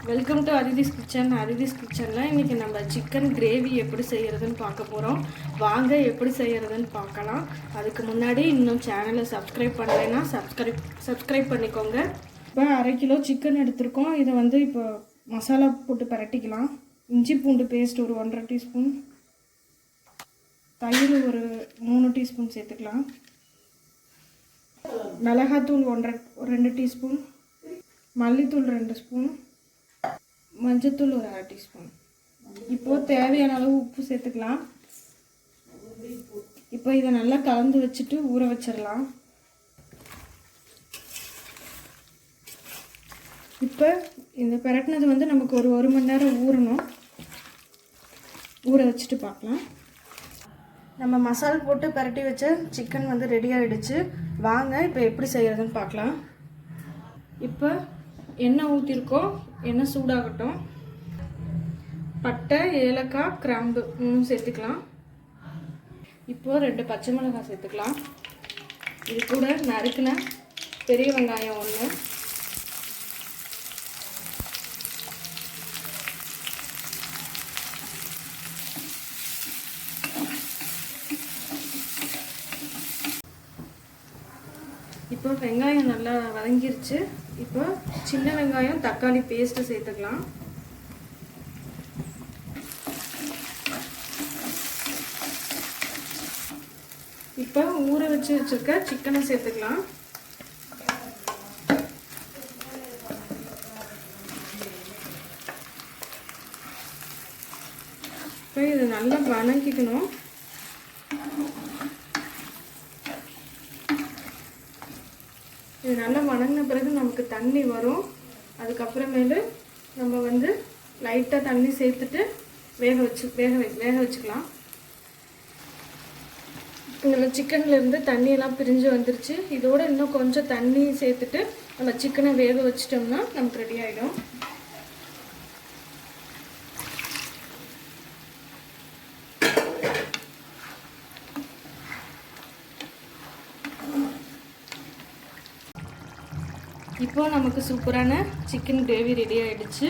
Welcome to Aditi's kitchen. Aditi's கிச்சனில் இன்றைக்கி நம்ம சிக்கன் கிரேவி எப்படி செய்கிறதுன்னு பார்க்க போகிறோம். வாங்க எப்படி செய்கிறதுன்னு பார்க்கலாம். அதுக்கு முன்னாடி இன்னும் சேனலை சப்ஸ்கிரைப் பண்ணலைன்னா சப்ஸ்கிரைப் பண்ணிக்கோங்க. இப்போ 1/2 கிலோ சிக்கன் எடுத்திருக்கோம். இதை வந்து இப்போ மசாலா போட்டு பரட்டிக்கலாம். இஞ்சி பூண்டு பேஸ்ட் ஒரு 1.5 டீஸ்பூன், தயிர் ஒரு 3 டீஸ்பூன் சேர்த்துக்கலாம், மிளகாத்தூள் 2 டீஸ்பூன், மல்லித்தூள் 2 ஸ்பூன், மஞ்சத்தூள் ஒரு 1/2 டீஸ்பூன். இப்போது தேவையான அளவு உப்பு சேர்த்துக்கலாம். இப்போ இதை நல்லா கலந்து வச்சுட்டு ஊற வச்சிடலாம். இப்போ இந்த பிரட்டினது வந்து நமக்கு ஒரு 1 மணி நேரம் ஊறணும். ஊற வச்சுட்டு பார்க்கலாம். நம்ம மசாலா போட்டு பரட்டி வச்ச சிக்கன் வந்து ரெடி ஆகிடுச்சு. வாங்க இப்போ எப்படி செய்கிறதுன்னு பார்க்கலாம். இப்போ எண்ணெய் ஊற்றிருக்கோம். எண்ணெய் சூடாகட்டும். பட்டை, ஏலக்காய், கிராம்பு 3 சேர்த்துக்கலாம். இப்போது 2 பச்சை மிளகாய் சேர்த்துக்கலாம். இது கூட நறுக்கின பெரிய வெங்காயம் 1, இப்போ வெங்காயம் நல்லா வதங்கிருச்சு. இப்போ சின்ன வெங்காயம் தக்காளி பேஸ்ட்டு சேர்த்துக்கலாம். இப்போ ஊற வச்சிருக்க சிக்கனை சேர்த்துக்கலாம். இப்போ இது நல்லா வதக்கிக்கணும். இது நல்லா வதங்கின பிறகு நமக்கு தண்ணி வரும். அதுக்கப்புறமேலு நம்ம வந்து லைட்டாக தண்ணி சேர்த்துட்டு வேக வச்சுக்கலாம். இந்த சிக்கன்லேருந்து தண்ணியெல்லாம் பிரிஞ்சு வந்துருச்சு. இதோட இன்னும் கொஞ்சம் தண்ணி சேர்த்துட்டு நம்ம சிக்கனை வேக வச்சிட்டோம்னா நமக்கு ரெடி ஆகிடும். இப்போ நமக்கு சூப்பரான சிக்கன் கிரேவி ரெடி ஆகிடுச்சு.